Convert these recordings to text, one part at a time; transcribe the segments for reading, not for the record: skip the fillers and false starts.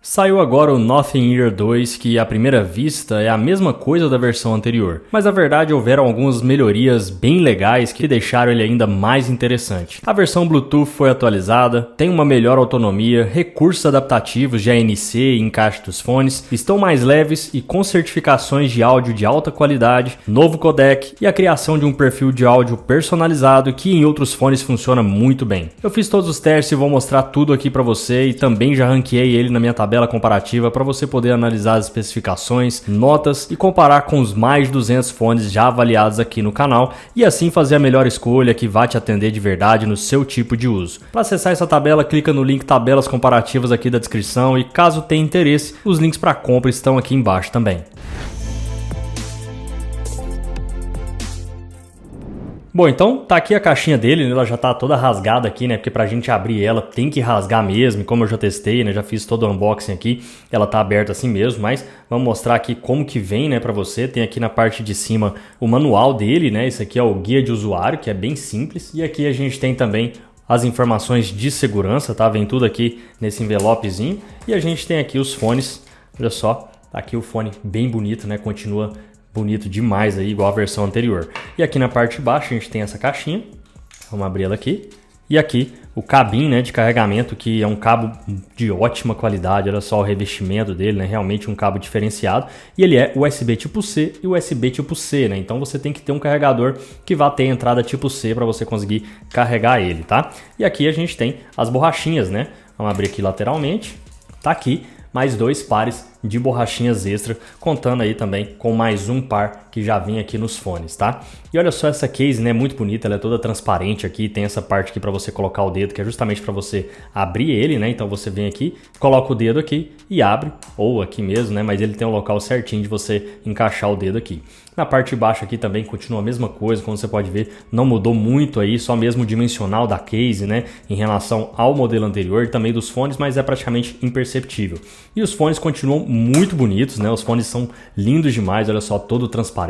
Saiu agora o Nothing Ear 2, que à primeira vista é a mesma coisa da versão anterior, mas na verdade houveram algumas melhorias bem legais que deixaram ele ainda mais interessante. A versão Bluetooth foi atualizada, tem uma melhor autonomia, recursos adaptativos de ANC e encaixe dos fones, estão mais leves e com certificações de áudio de alta qualidade, novo codec e a criação de um perfil de áudio personalizado que em outros fones funciona muito bem. Eu fiz todos os testes e vou mostrar tudo aqui para você e também já ranqueei ele na minha tabela comparativa para você poder analisar as especificações, notas e comparar com os mais de 200 fones já avaliados aqui no canal e assim fazer a melhor escolha que vai te atender de verdade no seu tipo de uso. Para acessar essa tabela, clica no link tabelas comparativas aqui da descrição e caso tenha interesse, os links para compra estão aqui embaixo também. Bom, então tá aqui a caixinha dele, né? Ela já tá toda rasgada aqui, né? Porque pra gente abrir ela tem que rasgar mesmo, e como eu já testei, né? Já fiz todo o unboxing aqui, ela tá aberta assim mesmo, mas vamos mostrar aqui como que vem, né? Pra você, tem aqui na parte de cima o manual dele, né? Esse aqui é o guia de usuário, que é bem simples, e aqui a gente tem também as informações de segurança, tá? Vem tudo aqui nesse envelopezinho, e a gente tem aqui os fones, olha só, tá aqui o fone bem bonito, né? Continua bonito demais aí, igual a versão anterior. E aqui na parte de baixo a gente tem essa caixinha, vamos abrir ela aqui. E aqui o cabinho, né, de carregamento, que é um cabo de ótima qualidade, olha só o revestimento dele, né, realmente um cabo diferenciado. E ele é USB tipo C e USB tipo C, né, então você tem que ter um carregador que vá ter entrada tipo C para você conseguir carregar ele, tá? E aqui a gente tem as borrachinhas, né, vamos abrir aqui lateralmente, tá aqui mais dois pares de borrachinhas extra, contando aí também com mais um par que já vinha aqui nos fones, tá? E olha só essa case, né, muito bonita, ela é toda transparente aqui, tem essa parte aqui para você colocar o dedo, que é justamente para você abrir ele, né? Então você vem aqui, coloca o dedo aqui e abre, ou aqui mesmo, né? Mas ele tem um local certinho de você encaixar o dedo aqui. Na parte de baixo aqui também continua a mesma coisa, como você pode ver, não mudou muito aí, só mesmo o dimensional da case, né, em relação ao modelo anterior e também dos fones, mas é praticamente imperceptível. E os fones continuam muito bonitos, né, os fones são lindos demais, olha só, todo transparente.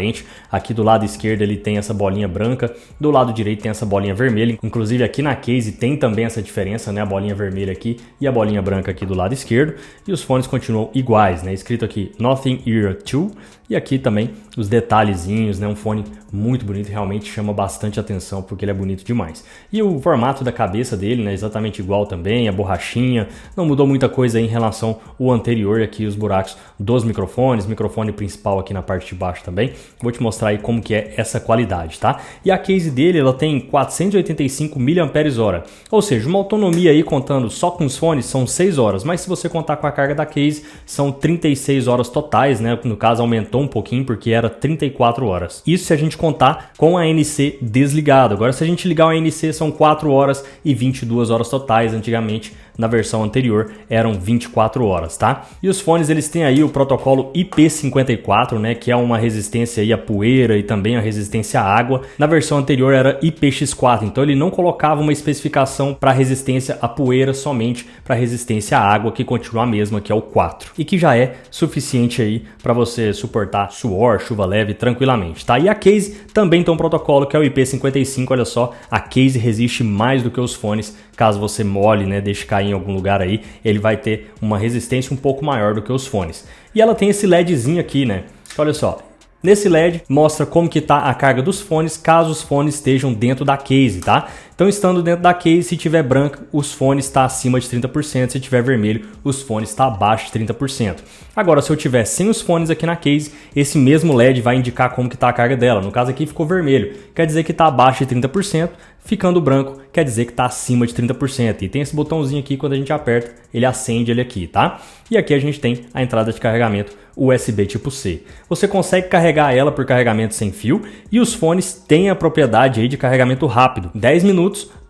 Aqui do lado esquerdo ele tem essa bolinha branca, do lado direito tem essa bolinha vermelha, inclusive aqui na case tem também essa diferença, né, a bolinha vermelha aqui e a bolinha branca aqui do lado esquerdo. E os fones continuam iguais, né, escrito aqui Nothing Ear 2 e aqui também os detalhezinhos, né? Um fone muito bonito, realmente chama bastante atenção porque ele é bonito demais. E o formato da cabeça dele, né? Exatamente igual também, a borrachinha, não mudou muita coisa aí em relação ao anterior, aqui os buracos dos microfones, microfone principal aqui na parte de baixo também. Vou te mostrar aí como que é essa qualidade, tá? E a case dele, ela tem 485 mAh, ou seja, uma autonomia aí contando só com os fones são 6 horas, mas se você contar com a carga da case, são 36 horas totais, né? No caso aumentou um pouquinho porque era 34 horas. Isso se a gente contar com a ANC desligada. Agora se a gente ligar o ANC são 4 horas e 22 horas totais. Antigamente na versão anterior eram 24 horas, tá? E os fones eles têm aí o protocolo IP54, né, que é uma resistência aí à poeira e também a resistência à água. Na versão anterior era IPX4, então ele não colocava uma especificação para resistência à poeira, somente para resistência à água, que continua a mesma, que é o 4. E que já é suficiente aí para você suportar suor, chuva leve tranquilamente, tá? E a case também tem um protocolo que é o IP55, olha só, a case resiste mais do que os fones. Caso você molhe, né, deixe cair em algum lugar aí, ele vai ter uma resistência um pouco maior do que os fones. E ela tem esse LEDzinho aqui, né? Olha só, nesse LED mostra como que tá a carga dos fones, caso os fones estejam dentro da case, tá? Então, estando dentro da case, se tiver branco, os fones está acima de 30%, se tiver vermelho, os fones está abaixo de 30%. Agora, se eu tiver sem os fones aqui na case, esse mesmo LED vai indicar como que está a carga dela. No caso aqui ficou vermelho, quer dizer que está abaixo de 30%, ficando branco, quer dizer que está acima de 30%. E tem esse botãozinho aqui, quando a gente aperta, ele acende ele aqui, tá? E aqui a gente tem a entrada de carregamento USB tipo C. Você consegue carregar ela por carregamento sem fio e os fones têm a propriedade aí de carregamento rápido, 10 minutos.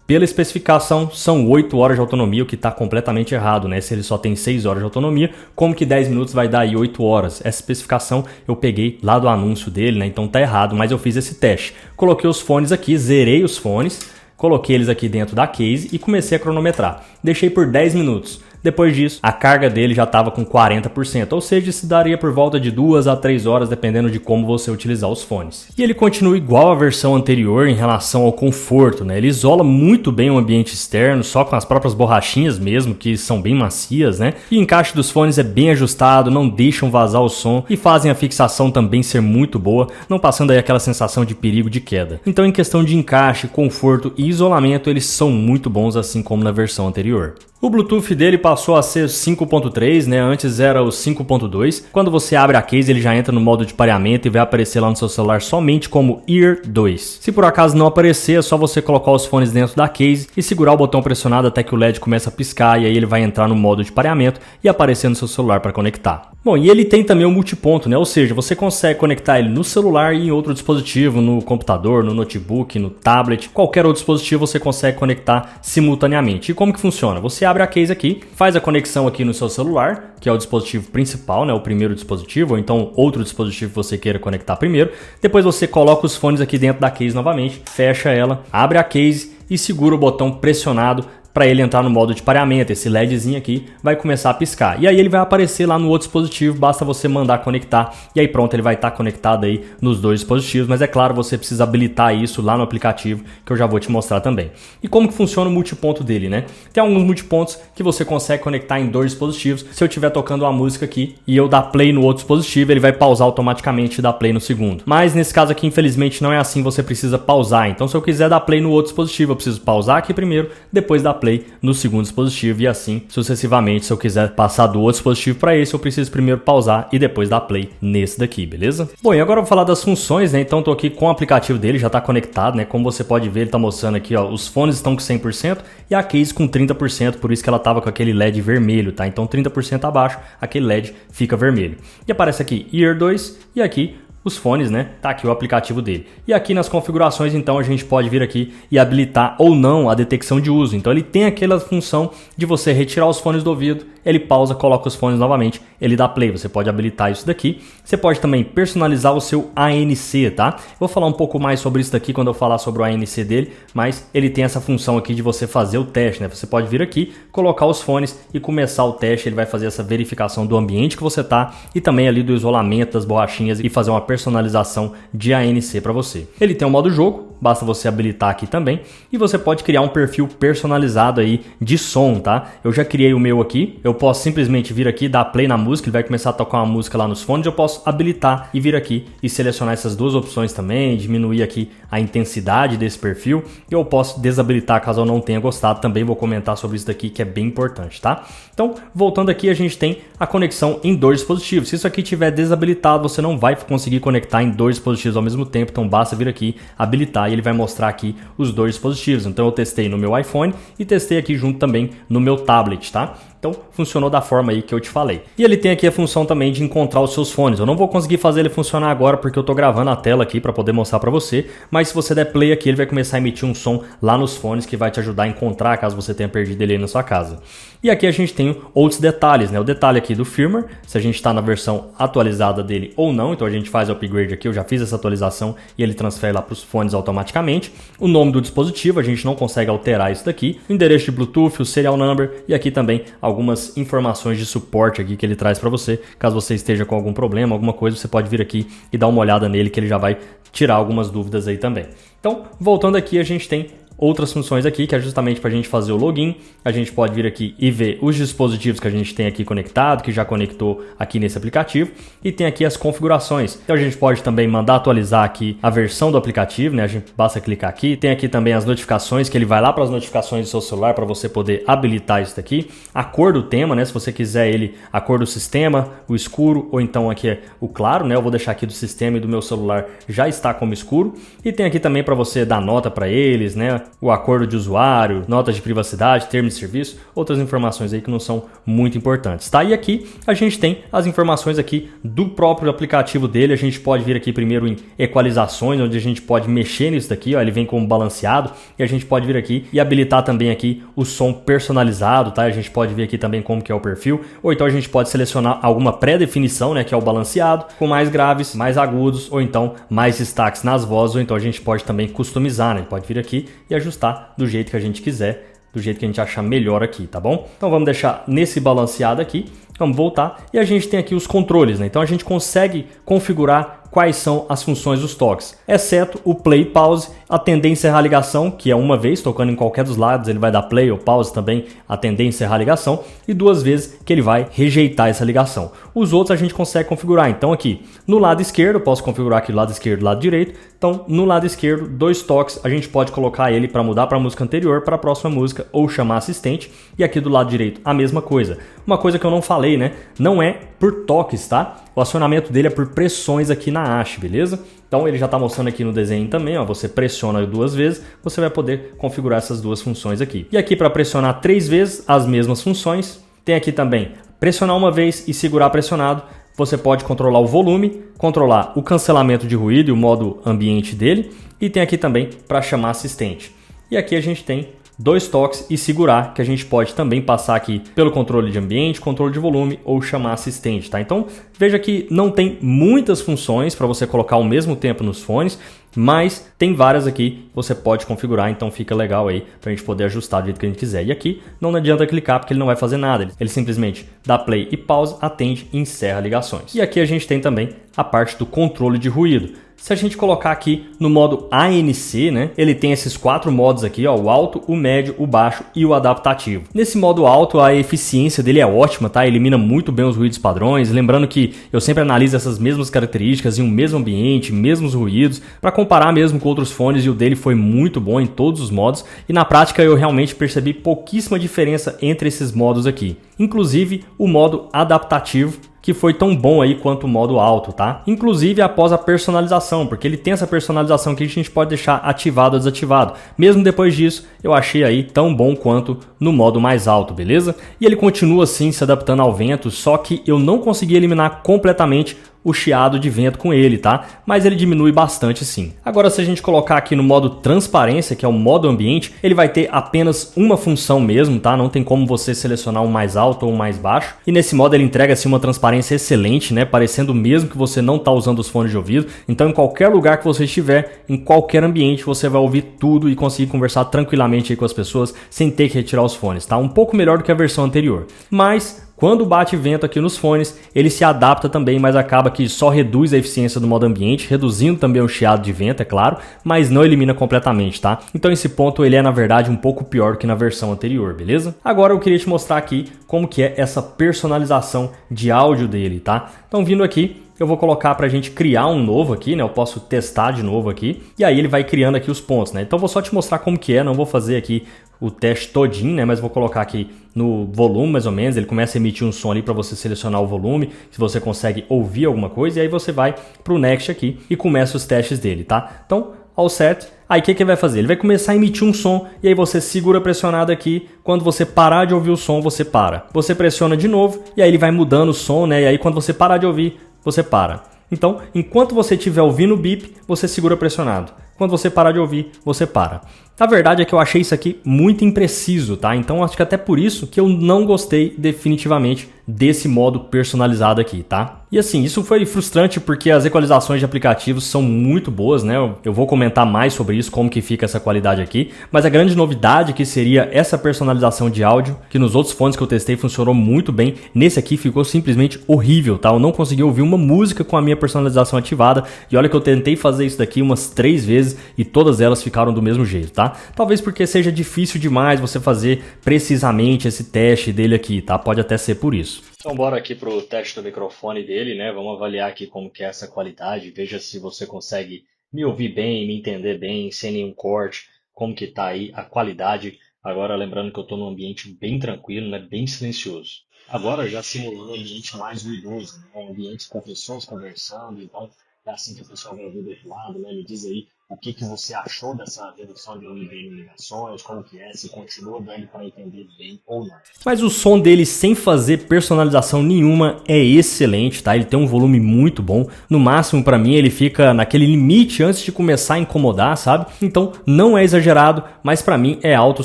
Pela especificação, são 8 horas de autonomia, o que está completamente errado, né? Se ele só tem 6 horas de autonomia, como que 10 minutos vai dar aí 8 horas? Essa especificação eu peguei lá do anúncio dele, né? Então tá errado, mas eu fiz esse teste. Coloquei os fones aqui, zerei os fones, coloquei eles aqui dentro da case e comecei a cronometrar. Deixei por 10 minutos. Depois disso, a carga dele já estava com 40%, ou seja, isso daria por volta de 2 a 3 horas, dependendo de como você utilizar os fones. E ele continua igual à versão anterior em relação ao conforto, né? Ele isola muito bem o ambiente externo, só com as próprias borrachinhas mesmo, que são bem macias, né? E o encaixe dos fones é bem ajustado, não deixam vazar o som e fazem a fixação também ser muito boa, não passando aí aquela sensação de perigo de queda. Então, em questão de encaixe, conforto e isolamento, eles são muito bons, assim como na versão anterior. O Bluetooth dele passou a ser 5.3, né? Antes era o 5.2. Quando você abre a case, ele já entra no modo de pareamento e vai aparecer lá no seu celular somente como Ear 2. Se por acaso não aparecer, é só você colocar os fones dentro da case e segurar o botão pressionado até que o LED comece a piscar, e aí ele vai entrar no modo de pareamento e aparecer no seu celular para conectar. Bom, e ele tem também o multiponto, né? Ou seja, você consegue conectar ele no celular e em outro dispositivo, no computador, no notebook, no tablet, qualquer outro dispositivo você consegue conectar simultaneamente. E como que funciona? Você abre a case aqui, faz a conexão aqui no seu celular, que é o dispositivo principal, né? O primeiro dispositivo, ou então outro dispositivo que você queira conectar primeiro. Depois você coloca os fones aqui dentro da case novamente, fecha ela, abre a case e segura o botão pressionado para ele entrar no modo de pareamento. Esse LEDzinho aqui vai começar a piscar. E aí ele vai aparecer lá no outro dispositivo, basta você mandar conectar e aí pronto, ele vai estar conectado aí nos dois dispositivos, mas é claro, você precisa habilitar isso lá no aplicativo, que eu já vou te mostrar também. E como que funciona o multiponto dele, né? Tem alguns multipontos que você consegue conectar em dois dispositivos. Se eu estiver tocando uma música aqui e eu dar play no outro dispositivo, ele vai pausar automaticamente e dar play no segundo. Mas nesse caso aqui, infelizmente, não é assim, você precisa pausar. Então se eu quiser dar play no outro dispositivo, eu preciso pausar aqui primeiro, depois dar play no segundo dispositivo e assim sucessivamente. Se eu quiser passar do outro dispositivo para esse, eu preciso primeiro pausar e depois dar play nesse daqui, beleza? Bom, e agora eu vou falar das funções, né? Então eu tô aqui com o aplicativo dele, já tá conectado, né? Como você pode ver, ele tá mostrando aqui, ó, os fones estão com 100% e a case com 30%, por isso que ela tava com aquele LED vermelho, tá? Então 30% abaixo, aquele LED fica vermelho. E aparece aqui Ear 2 e aqui os fones, né? Tá aqui o aplicativo dele. E aqui nas configurações, então, a gente pode vir aqui e habilitar ou não a detecção de uso. Então ele tem aquela função de você retirar os fones do ouvido, ele pausa, coloca os fones novamente, ele dá play. Você pode habilitar isso daqui. Você pode também personalizar o seu ANC, tá? Eu vou falar um pouco mais sobre isso daqui quando eu falar sobre o ANC dele, mas ele tem essa função aqui de você fazer o teste, né? Você pode vir aqui, colocar os fones e começar o teste. Ele vai fazer essa verificação do ambiente que você tá e também ali do isolamento das borrachinhas e fazer uma personalização de ANC para você. Ele tem um modo jogo, basta você habilitar aqui também, e você pode criar um perfil personalizado aí de som, tá? Eu já criei o meu aqui, eu posso simplesmente vir aqui, dar play na música, ele vai começar a tocar uma música lá nos fones, eu posso habilitar e vir aqui e selecionar essas duas opções também, diminuir aqui a intensidade desse perfil, e eu posso desabilitar caso eu não tenha gostado, também vou comentar sobre isso daqui que é bem importante, tá? Então, voltando aqui, a gente tem a conexão em dois dispositivos. Se isso aqui estiver desabilitado, você não vai conseguir conectar em dois dispositivos ao mesmo tempo, então basta vir aqui, habilitar e ele vai mostrar aqui os dois dispositivos. Então eu testei no meu iPhone e testei aqui junto também no meu tablet, tá? Então funcionou da forma aí que eu te falei. E ele tem aqui a função também de encontrar os seus fones. Eu não vou conseguir fazer ele funcionar agora porque eu tô gravando a tela aqui para poder mostrar para você, mas se você der play aqui, ele vai começar a emitir um som lá nos fones que vai te ajudar a encontrar caso você tenha perdido ele aí na sua casa. E aqui a gente tem outros detalhes, né? O detalhe aqui do firmware, se a gente está na versão atualizada dele ou não, então a gente faz o upgrade aqui, eu já fiz essa atualização e ele transfere lá para os fones automaticamente. O nome do dispositivo, a gente não consegue alterar isso daqui. O endereço de Bluetooth, o serial number e aqui também algumas informações de suporte aqui que ele traz para você. Caso você esteja com algum problema, alguma coisa, você pode vir aqui e dar uma olhada nele que ele já vai tirar algumas dúvidas aí também. Então, voltando aqui, a gente tem outras funções aqui, que é justamente para a gente fazer o login. A gente pode vir aqui e ver os dispositivos que a gente tem aqui conectado, que já conectou aqui nesse aplicativo. E tem aqui as configurações. Então a gente pode também mandar atualizar aqui a versão do aplicativo, né? A gente basta clicar aqui. Tem aqui também as notificações, que ele vai lá para as notificações do seu celular para você poder habilitar isso daqui. A cor do tema, né? Se você quiser ele, a cor do sistema, o escuro, ou então aqui é o claro, né? Eu vou deixar aqui do sistema e do meu celular já está como escuro. E tem aqui também para você dar nota para eles, né? O acordo de usuário, notas de privacidade, termos de serviço, outras informações aí que não são muito importantes, tá? E aqui a gente tem as informações aqui do próprio aplicativo dele. A gente pode vir aqui primeiro em equalizações, onde a gente pode mexer nisso daqui, ó, ele vem como balanceado, e a gente pode vir aqui e habilitar também aqui o som personalizado, tá? A gente pode ver aqui também como que é o perfil, ou então a gente pode selecionar alguma pré-definição, né, que é o balanceado, com mais graves, mais agudos, ou então mais destaques nas vozes, ou então a gente pode também customizar, né? Pode vir aqui e ajustar do jeito que a gente quiser, do jeito que a gente achar melhor aqui, tá bom? Então vamos deixar nesse balanceado aqui, vamos voltar e a gente tem aqui os controles, né? Então a gente consegue configurar quais são as funções dos toques, exceto o play e pause, a tender e encerrar a ligação, que é uma vez, tocando em qualquer dos lados, ele vai dar play ou pause também, atender e encerrar a ligação, e 2 vezes que ele vai rejeitar essa ligação. Os outros a gente consegue configurar, então aqui no lado esquerdo, eu posso configurar aqui do lado esquerdo e do lado direito, então no lado esquerdo, 2 toques, a gente pode colocar ele para mudar para a música anterior, para a próxima música, ou chamar assistente, e aqui do lado direito a mesma coisa. Uma coisa que eu não falei, né, não é por toques, tá? O acionamento dele é por pressões aqui na haste, beleza? Então ele já está mostrando aqui no desenho também, ó, você pressiona 2 vezes, você vai poder configurar essas 2 funções aqui. E aqui para pressionar 3 vezes as mesmas funções, tem aqui também pressionar 1 vez e segurar pressionado, você pode controlar o volume, controlar o cancelamento de ruído e o modo ambiente dele, e tem aqui também para chamar assistente. E aqui a gente tem 2 toques e segurar, que a gente pode também passar aqui pelo controle de ambiente, controle de volume ou chamar assistente, tá? Então veja que não tem muitas funções para você colocar ao mesmo tempo nos fones, mas tem várias aqui que você pode configurar, então fica legal aí para a gente poder ajustar do jeito que a gente quiser. E aqui não adianta clicar porque ele não vai fazer nada, ele simplesmente dá play e pause, atende e encerra ligações. E aqui a gente tem também a parte do controle de ruído. Se a gente colocar aqui no modo ANC, né, ele tem esses 4 modos aqui, ó, o alto, o médio, o baixo e o adaptativo. Nesse modo alto, a eficiência dele é ótima, tá? Elimina muito bem os ruídos padrões, lembrando que eu sempre analiso essas mesmas características em um mesmo ambiente, mesmos ruídos, para comparar mesmo com outros fones, e o dele foi muito bom em todos os modos, e na prática eu realmente percebi pouquíssima diferença entre esses modos aqui. Inclusive o modo adaptativo, que foi tão bom aí quanto o modo alto, tá? Inclusive após a personalização, porque ele tem essa personalização que a gente pode deixar ativado ou desativado. Mesmo depois disso, eu achei aí tão bom quanto no modo mais alto, beleza? E ele continua assim se adaptando ao vento, só que eu não consegui eliminar completamente o chiado de vento com ele, tá? Mas ele diminui bastante sim. Agora, se a gente colocar aqui no modo transparência, que é o modo ambiente, ele vai ter apenas uma função mesmo, tá? Não tem como você selecionar um mais alto ou um mais baixo. E nesse modo ele entrega assim uma transparência excelente, né? Parecendo mesmo que você não tá usando os fones de ouvido. Então, em qualquer lugar que você estiver, em qualquer ambiente, você vai ouvir tudo e conseguir conversar tranquilamente aí com as pessoas sem ter que retirar os fones, tá? Um pouco melhor do que a versão anterior. Mas quando bate vento aqui nos fones, ele se adapta também, mas acaba que só reduz a eficiência do modo ambiente, reduzindo também o chiado de vento, é claro, mas não elimina completamente, tá? Então esse ponto ele é na verdade um pouco pior que na versão anterior, beleza? Agora eu queria te mostrar aqui como que é essa personalização de áudio dele, tá? Então vindo aqui, eu vou colocar pra gente criar um novo aqui, né? Eu posso testar de novo aqui, e aí ele vai criando aqui os pontos, né? Então eu vou só te mostrar como que é, não vou fazer aqui o teste todinho, né? Mas vou colocar aqui no volume mais ou menos, ele começa a emitir um som ali para você selecionar o volume, se você consegue ouvir alguma coisa, e aí você vai pro Next aqui e começa os testes dele, tá? Então, all set. Aí o que ele vai fazer? Ele vai começar a emitir um som e aí você segura pressionado aqui. Quando você parar de ouvir o som, você para. Você pressiona de novo e aí ele vai mudando o som, né? E aí quando você parar de ouvir, você para. Então, enquanto você estiver ouvindo o bip, você segura pressionado. Quando você parar de ouvir, você para. A verdade é que eu achei isso aqui muito impreciso, tá? Então acho que até por isso que eu não gostei definitivamente desse modo personalizado aqui, tá? E assim, isso foi frustrante porque as equalizações de aplicativos são muito boas, né? Eu vou comentar mais sobre isso, como que fica essa qualidade aqui. Mas a grande novidade que seria essa personalização de áudio, que nos outros fones que eu testei funcionou muito bem. Nesse aqui ficou simplesmente horrível, tá? Eu não consegui ouvir uma música com a minha personalização ativada. E olha que eu tentei fazer isso daqui umas 3 vezes e todas elas ficaram do mesmo jeito, tá? Talvez porque seja difícil demais você fazer precisamente esse teste dele aqui, tá? Pode até ser por isso. Então bora aqui pro teste do microfone dele, né? Vamos avaliar aqui como que é essa qualidade. Veja se você consegue me ouvir bem, me entender bem, sem nenhum corte. Como que tá aí a qualidade. Agora lembrando que eu tô num ambiente bem tranquilo, né? Bem silencioso. Agora já simulando um ambiente mais ruidoso, né? Um ambiente com pessoas conversando, então é assim que o pessoal vai ouvir do outro lado, né? Me diz aí o que você achou dessa redução de nível de ligações, como que é, se continua dando para entender bem ou não. Mas o som dele sem fazer personalização nenhuma é excelente, tá? Ele tem um volume muito bom, no máximo para mim ele fica naquele limite antes de começar a incomodar, sabe? Então não é exagerado, mas para mim é alto o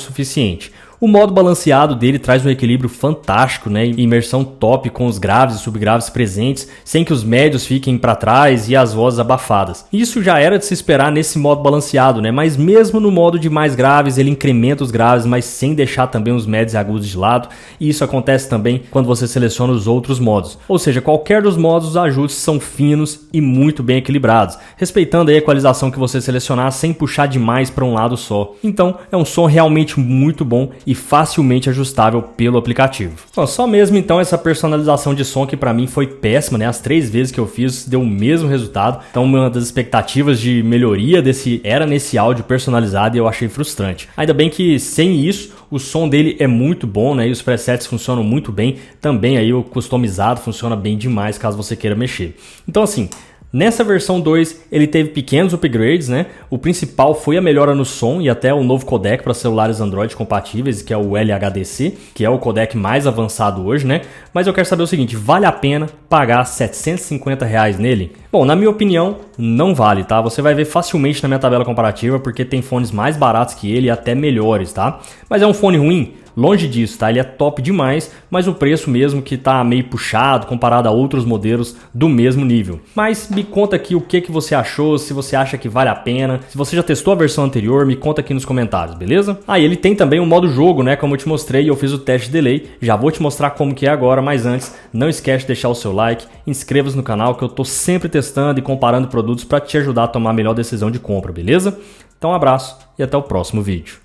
suficiente. O modo balanceado dele traz um equilíbrio fantástico, né? Imersão top com os graves e subgraves presentes, sem que os médios fiquem para trás e as vozes abafadas. Isso já era de se esperar nesse modo balanceado, né? Mas mesmo no modo de mais graves, ele incrementa os graves, mas sem deixar também os médios e agudos de lado. E isso acontece também quando você seleciona os outros modos. Ou seja, qualquer dos modos, os ajustes são finos e muito bem equilibrados, respeitando aí a equalização que você selecionar sem puxar demais para um lado só. Então, é um som realmente muito bom e facilmente ajustável pelo aplicativo. Bom, só mesmo então essa personalização de som que para mim foi péssima, né? As 3 vezes que eu fiz deu o mesmo resultado. Então, uma das expectativas de melhoria era nesse áudio personalizado e eu achei frustrante. Ainda bem que sem isso, o som dele é muito bom, né? E os presets funcionam muito bem. Também aí o customizado funciona bem demais caso você queira mexer. Então assim, nessa versão 2 ele teve pequenos upgrades, né? O principal foi a melhora no som e até o novo codec para celulares Android compatíveis, que é o LHDC, que é o codec mais avançado hoje, né? Mas eu quero saber o seguinte, vale a pena pagar R$750 nele? Bom, na minha opinião, não vale, tá? Você vai ver facilmente na minha tabela comparativa, porque tem fones mais baratos que ele e até melhores, tá? Mas é um fone ruim? Longe disso, tá? Ele é top demais, mas o preço mesmo que tá meio puxado comparado a outros modelos do mesmo nível. Mas me conta aqui o que você achou, se você acha que vale a pena, se você já testou a versão anterior, me conta aqui nos comentários, beleza? Ah, e ele tem também o modo jogo, né? Como eu te mostrei, eu fiz o teste de delay, já vou te mostrar como que é agora, mas antes, não esquece de deixar o seu like, inscreva-se no canal que eu tô sempre testando e comparando produtos para te ajudar a tomar a melhor decisão de compra, beleza? Então um abraço e até o próximo vídeo.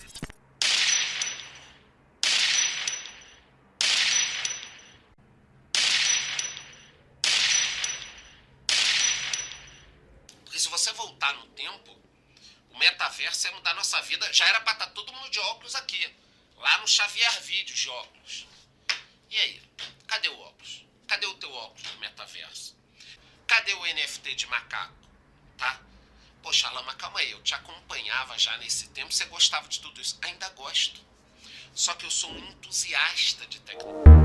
Porque se você voltar no tempo, o metaverso ia mudar a nossa vida. Já era pra estar todo mundo de óculos aqui. Lá no Xavier Vídeos de óculos. E aí? Cadê o óculos? Cadê o teu óculos do metaverso? Cadê o NFT de macaco? Tá? Poxa, Lama, calma aí. Eu te acompanhava já nesse tempo. Você gostava de tudo isso. Ainda gosto. Só que eu sou um entusiasta de tecnologia.